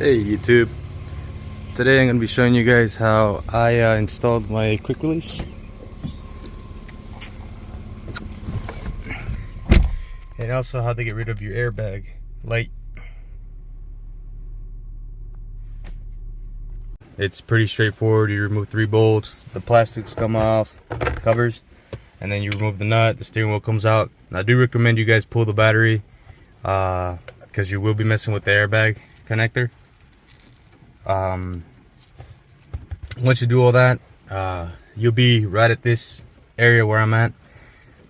Hey YouTube, today I'm going to be showing you guys how I installed my quick release and also how to get rid of your airbag light. It's pretty straightforward. You remove 3 bolts, the plastics come off, covers, and then you remove the nut, the steering wheel comes out. And I do recommend you guys pull the battery because you will be messing with the airbag connector. Once you do all that, you'll be right at this area where I'm at.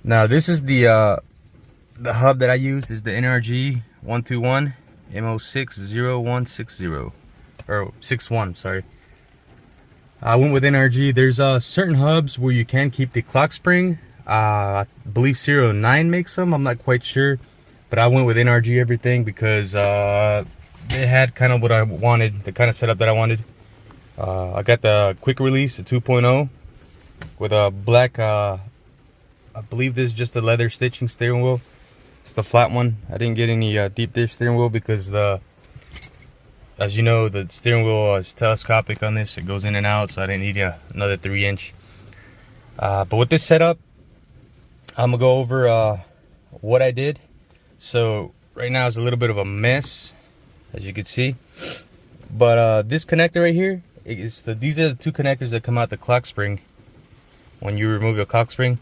Now this is the hub that I use is the NRG 121 MO60160 or 61, sorry. I went with NRG. There's certain hubs where you can keep the clock spring. I believe 09 makes them, I'm not quite sure, but I went with NRG everything because they had kind of what I wanted, the kind of setup that I wanted. I got the quick release, the 2.0 with a black, I believe this is just a leather stitching steering wheel. It's the flat one. I didn't get any deep dish steering wheel because as you know, the steering wheel is telescopic on this. It goes in and out, so I didn't need another 3-inch. But with this setup, I'm gonna go over what I did. So right now is a little bit of a mess, as you can see, but this connector right here is these are the 2 connectors that come out the clock spring when you remove the clock spring.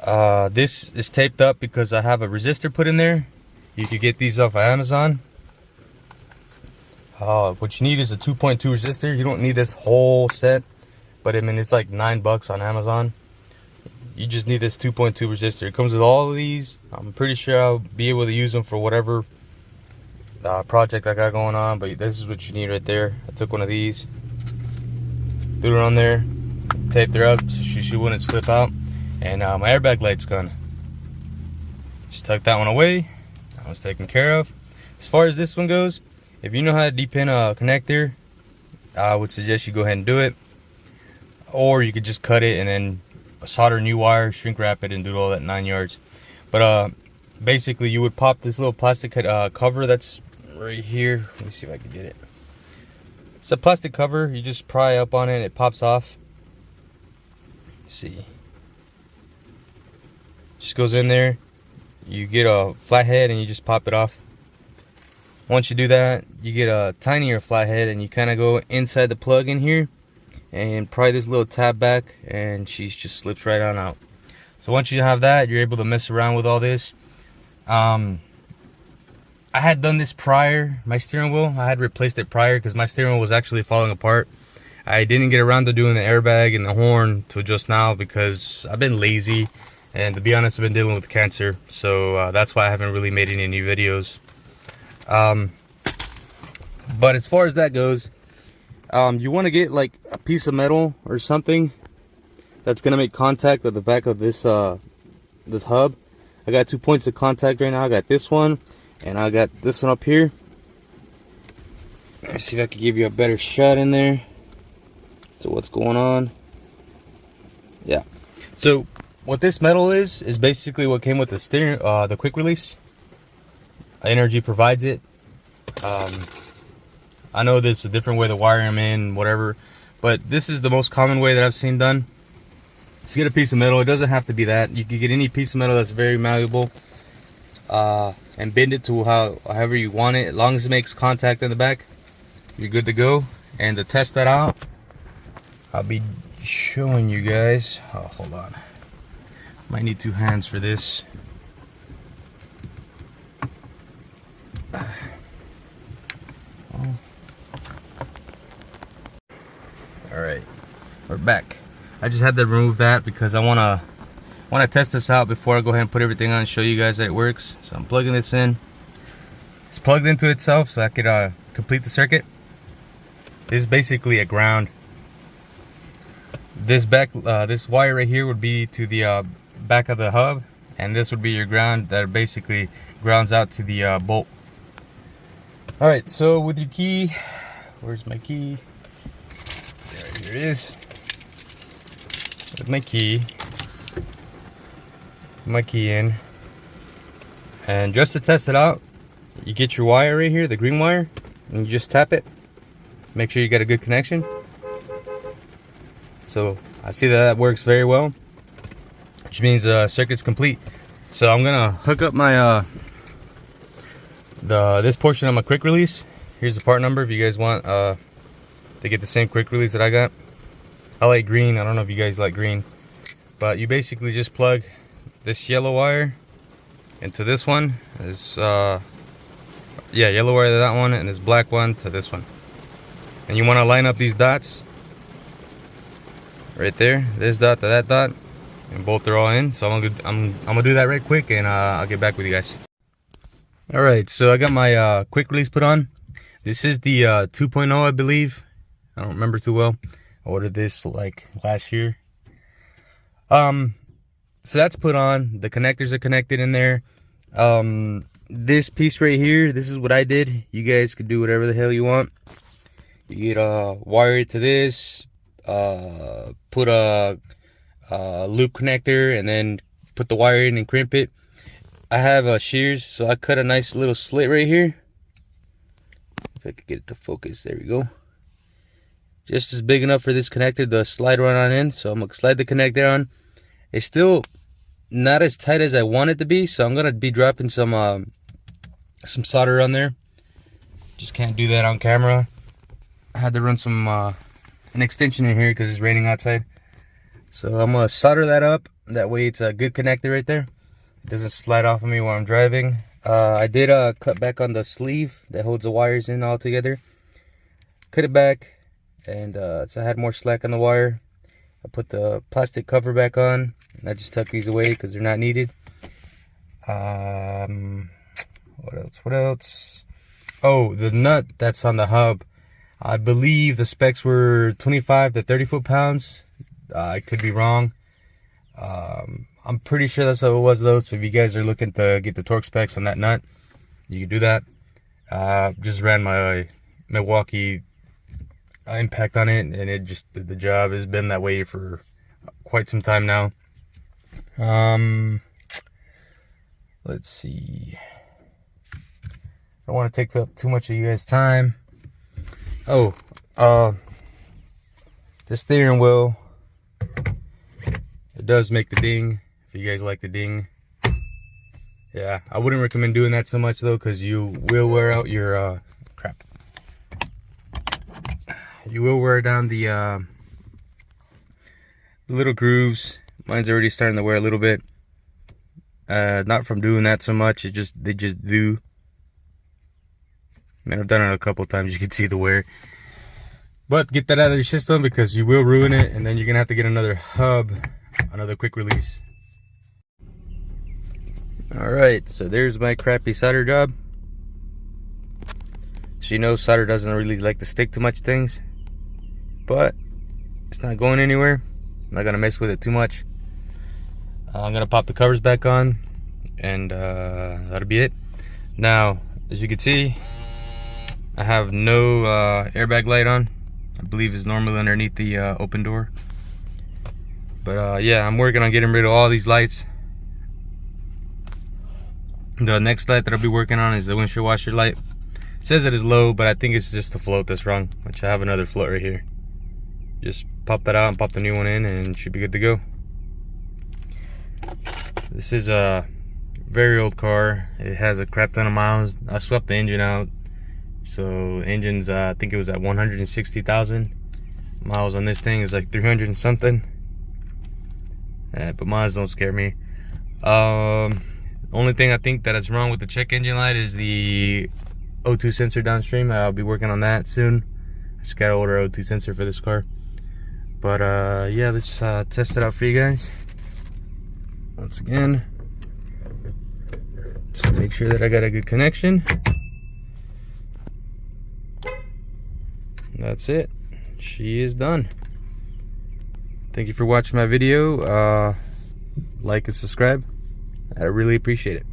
This is taped up because I have a resistor put in there. You could get these off of Amazon. What you need is a 2.2 resistor. You don't need this whole set, but I mean it's like $9 on Amazon. You just need this 2.2 resistor. It comes with all of these. I'm pretty sure I'll be able to use them for whatever project I got going on, but this is what you need right there. I took one of these, threw it on there, taped her up so she wouldn't slip out, and my airbag light's gone. Just tuck that one away. That one's taken care of. As far as this one goes, if you know how to depin a connector, I would suggest you go ahead and do it, or you could just cut it and then solder new wire, shrink wrap it, and do all that 9 yards. But basically you would pop this little plastic cover that's right here. Let me see if I can get it. It's a plastic cover. You just pry up on it, it pops off. Let's see, just goes in there. You get a flathead and you just pop it off. Once you do that, you get a tinier flathead and you kind of go inside the plug in here and pry this little tab back, and she just slips right on out. So once you have that, you're able to mess around with all this. I had done this prior, my steering wheel. I had replaced it prior because my steering wheel was actually falling apart. I didn't get around to doing the airbag and the horn till just now because I've been lazy, and to be honest, I've been dealing with cancer. So that's why I haven't really made any new videos. But as far as that goes, you want to get like a piece of metal or something that's gonna make contact at the back of this this hub. I got 2 points of contact right now. I got this one and I got this one up here. Let's see if I can give you a better shot in there. So what's going on? Yeah. So what this metal is basically what came with the steering, the quick release. Energy provides it. I know there's a different way to wire them in, whatever, but this is the most common way that I've seen done. So get a piece of metal. It doesn't have to be that. You can get any piece of metal that's very malleable, and bend it to however you want it. As long as it makes contact in the back, you're good to go. And to test that out, I'll be showing you guys. Oh, hold on. Might need 2 hands for this. All right, we're back. I just had to remove that because I want to test this out before I go ahead and put everything on and show you guys that it works. So I'm plugging this in. It's plugged into itself so I could complete the circuit. This is basically a ground. This this wire right here would be to the back of the hub, and this would be your ground that basically grounds out to the bolt. All right, so with your key, where's my key? Here it is. With my key in, and just to test it out, you get your wire right here, the green wire, and you just tap it. Make sure you get a good connection. So I see that works very well, which means circuit's complete. So I'm gonna hook up my this portion of my quick release. Here's the part number if you guys want to get the same quick release that I got. I like green. I don't know if you guys like green, but you basically just plug this yellow wire into this one. This yellow wire to that one, and this black one to this one. And you want to line up these dots right there, this dot to that dot, and both are all in. So I'm gonna do that right quick, and I'll get back with you guys. All right, so I got my quick release put on. This is the 2.0, I believe. I don't remember too well. I ordered this like last year. So that's put on. The connectors are connected in there. This piece right here, this is what I did. You guys could do whatever the hell you want. You could wire it to this, put a loop connector, and then put the wire in and crimp it. I have shears, so I cut a nice little slit right here. If I could get it to focus, there we go. Just as big enough for this connector to slide right on in. So I'm gonna slide the connector on. It's still not as tight as I want it to be, so I'm gonna be dropping some solder on there. Just can't do that on camera. I had to run some an extension in here because it's raining outside. So I'm gonna solder that up. That way it's a good connector right there. It doesn't slide off of me while I'm driving. I did cut back on the sleeve that holds the wires in all together. Cut it back, and so I had more slack on the wire. I put the plastic cover back on, and I just tuck these away because they're not needed. What else? Oh, the nut that's on the hub. I believe the specs were 25 to 30 foot-pounds. I could be wrong. I'm pretty sure that's how it was though. So if you guys are looking to get the torque specs on that nut, you can do that. Just ran my Milwaukee impact on it, and it just did the job. It's been that way for quite some time now. Let's see. I don't want to take up too much of you guys' time. Oh, the steering wheel, it does make the ding. If you guys like the ding, yeah, I wouldn't recommend doing that so much though, because you will wear out your you will wear down the little grooves. Mine's already starting to wear a little bit. Not from doing that so much. They just do. Man, I've done it a couple times. You can see the wear. But get that out of your system, because you will ruin it, and then you're gonna have to get another hub, another quick release. Alright, so there's my crappy solder job. So you know solder doesn't really like to stick to much things, but it's not going anywhere. I'm not gonna mess with it too much. I'm gonna pop the covers back on, and that'll be it. Now, as you can see, I have no airbag light on. I believe it's normally underneath the open door. But yeah, I'm working on getting rid of all these lights. The next light that I'll be working on is the windshield washer light. It says it is low, but I think it's just the float that's wrong, which I have another float right here. Just pop that out and pop the new one in, and it should be good to go. This is a very old car. It has a crap ton of miles. I swapped the engine out. So engine's I think it was at 160,000 miles on this thing. It's like 300 and something. But miles don't scare me. Only thing I think that is wrong with the check engine light is the O2 sensor downstream. I'll be working on that soon. I just gotta order an O2 sensor for this car. But yeah, let's test it out for you guys. Once again, just make sure that I got a good connection. That's it. She is done. Thank you for watching my video. Like and subscribe. I really appreciate it.